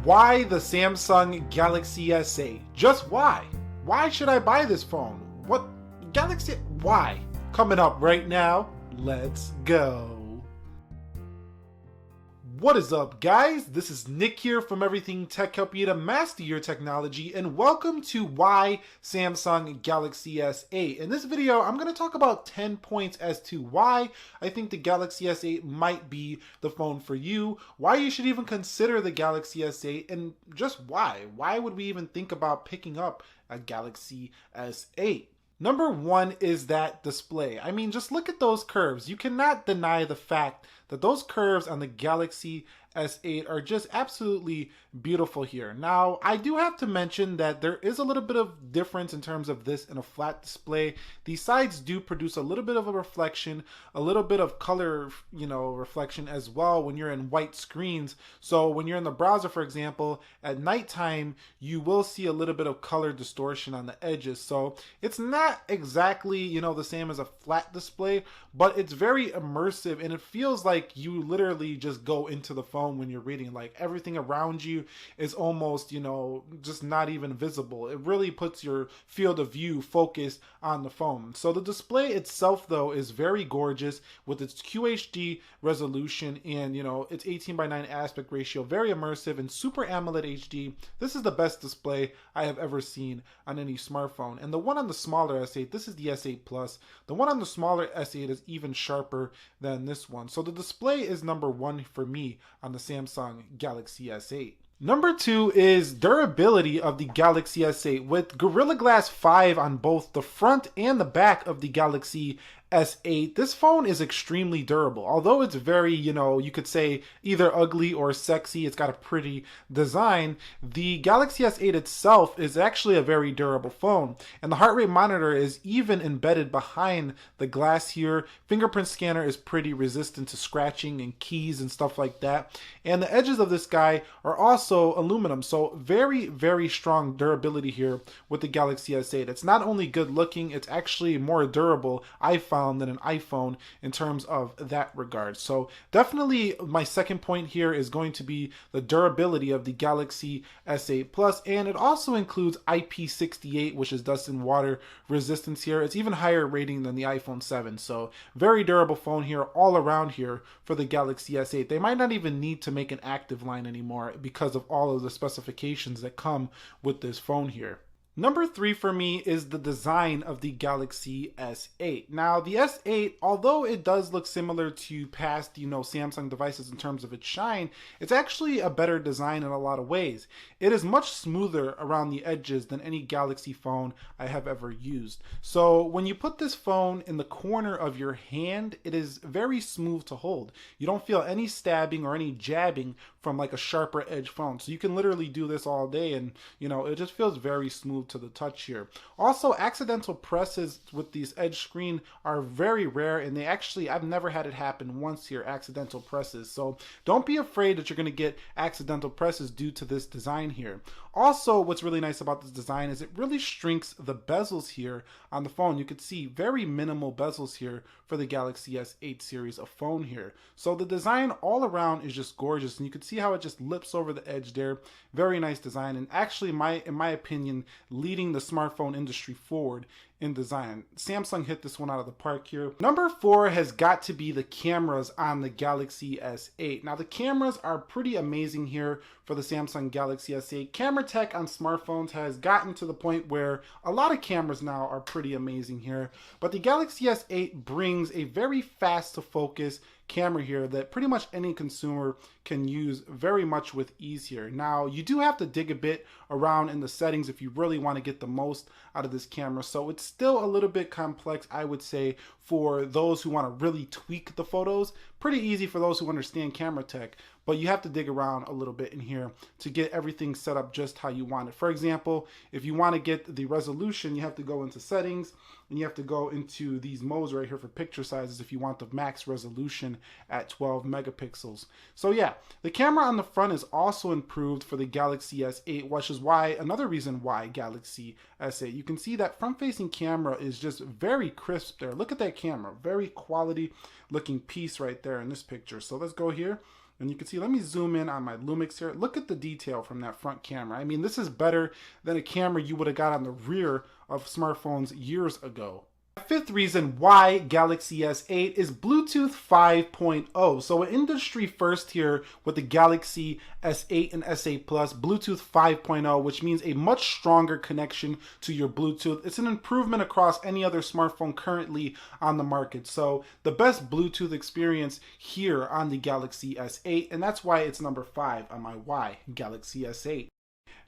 Why the Samsung Galaxy S8? Just why? Why should I buy this phone? What? Galaxy? Why? Coming up right now, let's go. What is up, guys? This is Nick here from Everything Tech, help you to master your technology, and welcome to Why Samsung Galaxy S8. In this video, I'm going to talk about 10 points as to why I think the Galaxy S8 might be the phone for you, why you should even consider the Galaxy S8, and just why. Why would we even think about picking up a Galaxy S8? Number one is that display. I mean, just look at those curves. You cannot deny the fact that those curves on the Galaxy S8 are just absolutely beautiful here. Now, I do have to mention that there is a little bit of difference in terms of this in a flat display. These sides do produce a little bit of a reflection, a little bit of color, reflection as well when you're in white screens. So when you're in the browser, for example, at nighttime, you will see a little bit of color distortion on the edges. So it's not exactly, the same as a flat display, but it's very immersive and it feels like you literally just go into the phone when you're reading. Like everything around you is almost, just not even visible. It really puts your field of view focused on the phone. So the display itself, though, is very gorgeous with its QHD resolution and, its 18:9 aspect ratio, very immersive and Super AMOLED HD. This is the best display I have ever seen on any smartphone. And the one on the smaller S8, this is the S8 Plus. The one on the smaller S8 is even sharper than this one. So the display is number one for me on the Samsung Galaxy S8. Number two is durability of the Galaxy S8. With Gorilla Glass 5 on both the front and the back of the Galaxy S8, this phone is extremely durable. Although it's very, you could say either ugly or sexy, it's got a pretty design, the Galaxy S8 itself is actually a very durable phone. And the heart rate monitor is even embedded behind the glass here. Fingerprint scanner is pretty resistant to scratching and keys and stuff like that. And the edges of this guy are also aluminum. So very, very strong durability here with the Galaxy S8. It's not only good looking, it's actually more durable, I found, than an iPhone in terms of that regard. So definitely my second point here is going to be the durability of the Galaxy S8 Plus, and it also includes IP68, which is dust and water resistance here. It's even higher rating than the iPhone 7. So very durable phone here all around here for the Galaxy S8. They might not even need to make an active line anymore because of all of the specifications that come with this phone here. Number three for me is the design of the Galaxy S8. Now, the S8, although it does look similar to past, Samsung devices in terms of its shine, it's actually a better design in a lot of ways. It is much smoother around the edges than any Galaxy phone I have ever used. So when you put this phone in the corner of your hand, it is very smooth to hold. You don't feel any stabbing or any jabbing from like a sharper edge phone. So you can literally do this all day and, it just feels very smooth to the touch here. Also, accidental presses with these edge screen are very rare, and I've never had it happen once here, accidental presses. So don't be afraid that you're going to get accidental presses due to this design here. Also, what's really nice about this design is it really shrinks the bezels here on the phone. You could see very minimal bezels here for the Galaxy S8 series of phone here. So the design all around is just gorgeous, and you can see how it just lips over the edge there. Very nice design, and actually, in my opinion, leading the smartphone industry forward in design. Samsung hit this one out of the park here. Number four has got to be the cameras on the Galaxy S8. Now, the cameras are pretty amazing here for the Samsung Galaxy S8. Camera tech on smartphones has gotten to the point where a lot of cameras now are pretty amazing here, but the Galaxy S8 brings a very fast to focus camera here that pretty much any consumer can use very much with ease here. Now, you do have to dig a bit around in the settings if you really want to get the most out of this camera, so it's still a little bit complex, I would say, for those who want to really tweak the photos. Pretty easy for those who understand camera tech, but you have to dig around a little bit in here to get everything set up just how you want it. For example, if you want to get the resolution, you have to go into settings and you have to go into these modes right here for picture sizes if you want the max resolution at 12 megapixels. So yeah, the camera on the front is also improved for the Galaxy S8, which is why, another reason why Galaxy S8. You can see that front-facing camera is just very crisp there. Look at that camera, very quality looking piece right there in this picture. So let's go here And you can see, let me zoom in on my Lumix here. Look at the detail from that front camera. I mean, this is better than a camera you would have got on the rear of smartphones years ago. Fifth reason why Galaxy S8 is Bluetooth 5.0. So an industry first here with the Galaxy S8 and S8 Plus, Bluetooth 5.0, which means a much stronger connection to your Bluetooth. It's an improvement across any other smartphone currently on the market. So the best Bluetooth experience here on the Galaxy S8, and that's why it's number 5 on my why Galaxy S8.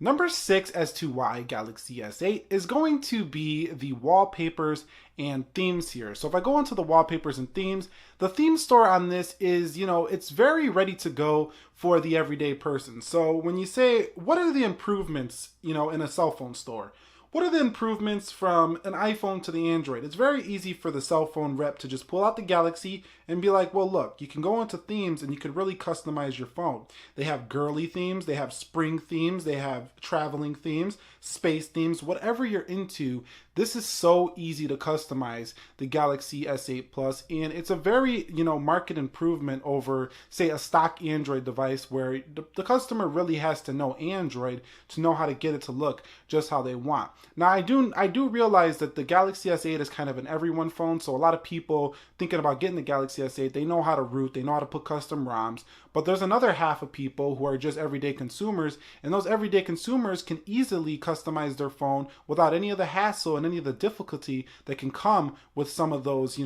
Number 6 as to why Galaxy S8 is going to be the wallpapers and themes here. So if I go into the wallpapers and themes, the theme store on this is, it's very ready to go for the everyday person. So when you say, what are the improvements, in a cell phone store? What are the improvements from an iPhone to the Android? It's very easy for the cell phone rep to just pull out the Galaxy and be like, well, look, you can go into themes and you can really customize your phone. They have girly themes, they have spring themes, they have traveling themes, space themes, whatever you're into. This is so easy to customize the Galaxy S8 Plus, and it's a very, market improvement over, say, a stock Android device where the customer really has to know Android to know how to get it to look just how they want. Now, I do realize that the Galaxy S8 is kind of an everyone phone, so a lot of people thinking about getting the Galaxy S8, they know how to root, they know how to put custom ROMs, but there's another half of people who are just everyday consumers, and those everyday consumers can easily customize their phone without any of the hassle and any of the difficulty that can come with some of those,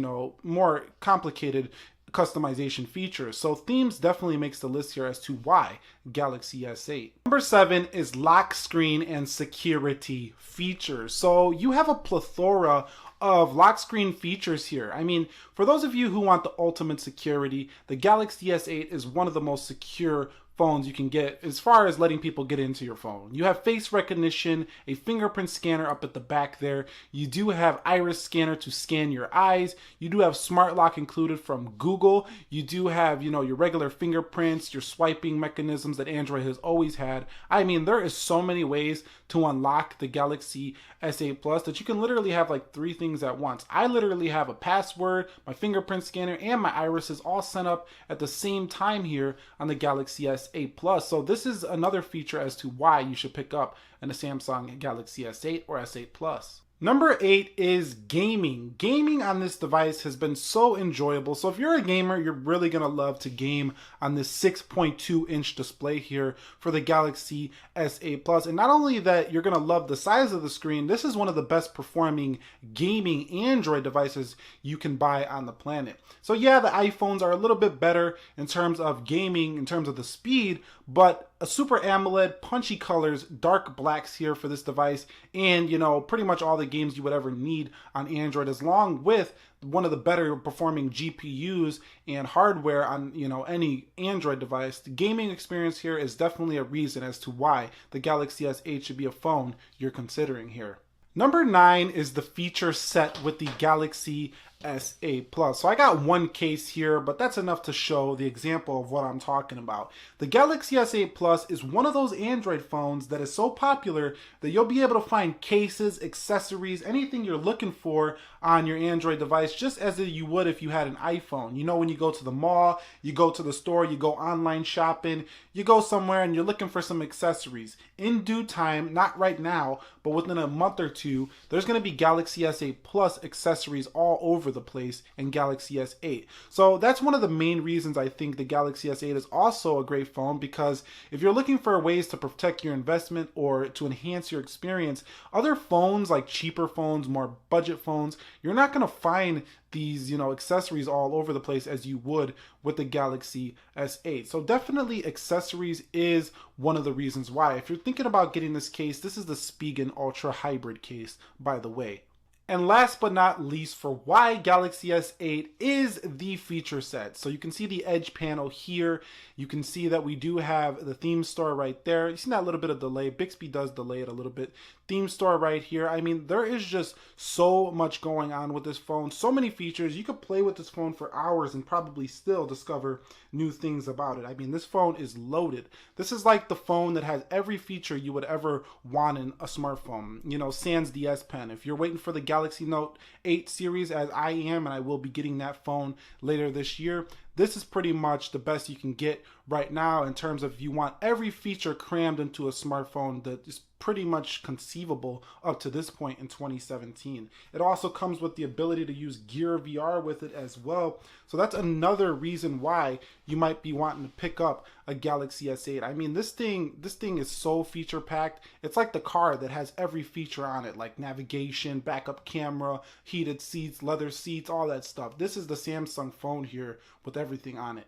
more complicated customization features. So themes definitely makes the list here as to why Galaxy S8. Number 7 is lock screen and security features. So you have a plethora of lock screen features here. I mean, for those of you who want the ultimate security, the Galaxy S8 is one of the most secure phones you can get as far as letting people get into your phone. You have face recognition, a fingerprint scanner up at the back there. You do have iris scanner to scan your eyes. You do have smart lock included from Google. You do have, your regular fingerprints, your swiping mechanisms that Android has always had. I mean, there is so many ways to unlock the Galaxy S8 Plus that you can literally have like 3 things at once. I literally have a password, my fingerprint scanner, and my irises all sent up at the same time here on the Galaxy S8 Plus. So this is another feature as to why you should pick up a Samsung Galaxy S8 or S8 Plus. Number 8 is gaming. Gaming on this device has been so enjoyable. So if you're a gamer, you're really going to love to game on this 6.2-inch display here for the Galaxy S8 Plus. And not only that, you're going to love the size of the screen, this is one of the best performing gaming Android devices you can buy on the planet. So yeah, the iPhones are a little bit better in terms of gaming, in terms of the speed, but a Super AMOLED, punchy colors, dark blacks here for this device, and pretty much all the games you would ever need on Android, as long with one of the better performing GPUs and hardware on any Android device. The gaming experience here is definitely a reason as to why the Galaxy S8 should be a phone you're considering here. Number 9 is the feature set with the Galaxy S8 Plus. So I got one case here, but that's enough to show the example of what I'm talking about. The Galaxy S8 Plus is one of those Android phones that is so popular that you'll be able to find cases, accessories, anything you're looking for on your Android device, just as you would if you had an iPhone. When you go to the mall, you go to the store, you go online shopping, you go somewhere and you're looking for some accessories. In due time, not right now, but within a month or two, there's going to be Galaxy S8 Plus accessories all over the place in Galaxy S8. So that's one of the main reasons I think the Galaxy S8 is also a great phone, because if you're looking for ways to protect your investment or to enhance your experience, other phones like cheaper phones, more budget phones, you're not going to find these accessories all over the place as you would with the Galaxy S8. So definitely accessories is one of the reasons why. If you're thinking about getting this case, this is the Spigen Ultra Hybrid case, by the way. And last but not least, for why Galaxy S8 is the feature set. So you can see the edge panel here. You can see that we do have the theme store right there. You see that little bit of delay. Bixby does delay it a little bit. Theme store right here. I mean, there is just so much going on with this phone. So many features. You could play with this phone for hours and probably still discover new things about it. I mean, this phone is loaded. This is like the phone that has every feature you would ever want in a smartphone. Sans the S Pen. If you're waiting for the Galaxy Note 8 series, as I am, and I will be getting that phone later this year, this is pretty much the best you can get right now in terms of if you want every feature crammed into a smartphone that is pretty much conceivable up to this point in 2017. It also comes with the ability to use Gear VR with it as well. So that's another reason why you might be wanting to pick up a Galaxy S8. I mean, this thing is so feature packed. It's like the car that has every feature on it, like navigation, backup camera, heated seats, leather seats, all that stuff. This is the Samsung phone here with everything on it.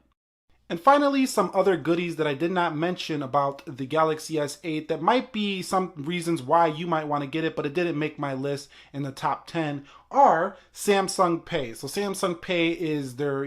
And finally, some other goodies that I did not mention about the Galaxy S8 that might be some reasons why you might want to get it, but it didn't make my list in the top 10 are Samsung Pay. So Samsung Pay is their,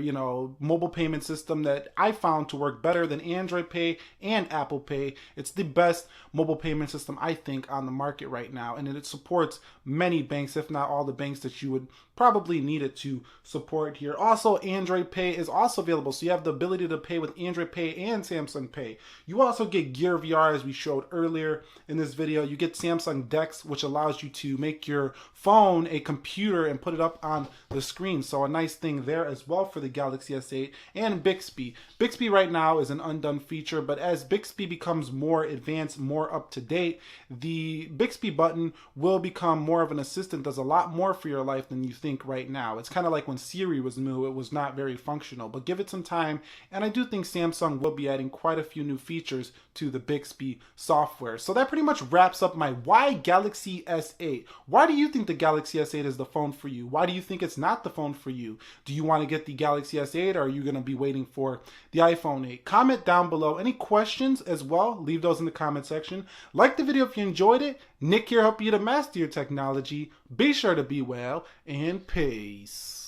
mobile payment system that I found to work better than Android Pay and Apple Pay. It's the best mobile payment system, I think, on the market right now. And it supports many banks, if not all the banks that you would probably need it to support here. Also, Android Pay is also available. So you have the ability to pay with Android Pay and Samsung Pay. You also get Gear VR, as we showed earlier in this video. You get Samsung DeX, which allows you to make your phone a computer and put it up on the screen. So a nice thing there as well for the Galaxy S8. And Bixby. Bixby right now is an undone feature, but as Bixby becomes more advanced, more up to date, the Bixby button will become more of an assistant, does a lot more for your life than you think right now. It's kind of like when Siri was new, it was not very functional, but give it some time, and I do think Samsung will be adding quite a few new features to the Bixby software. So that pretty much wraps up my why Galaxy S8. Why do you think the Galaxy S8 is the phone for you? Why do you think it's not the phone for you? Do you want to get the Galaxy S8, or are you going to be waiting for the iPhone 8? Comment down below. Any questions as well, leave those in the comment section. Like the video if you enjoyed it. Nick here, help you to master your technology. Be sure to be well, and peace.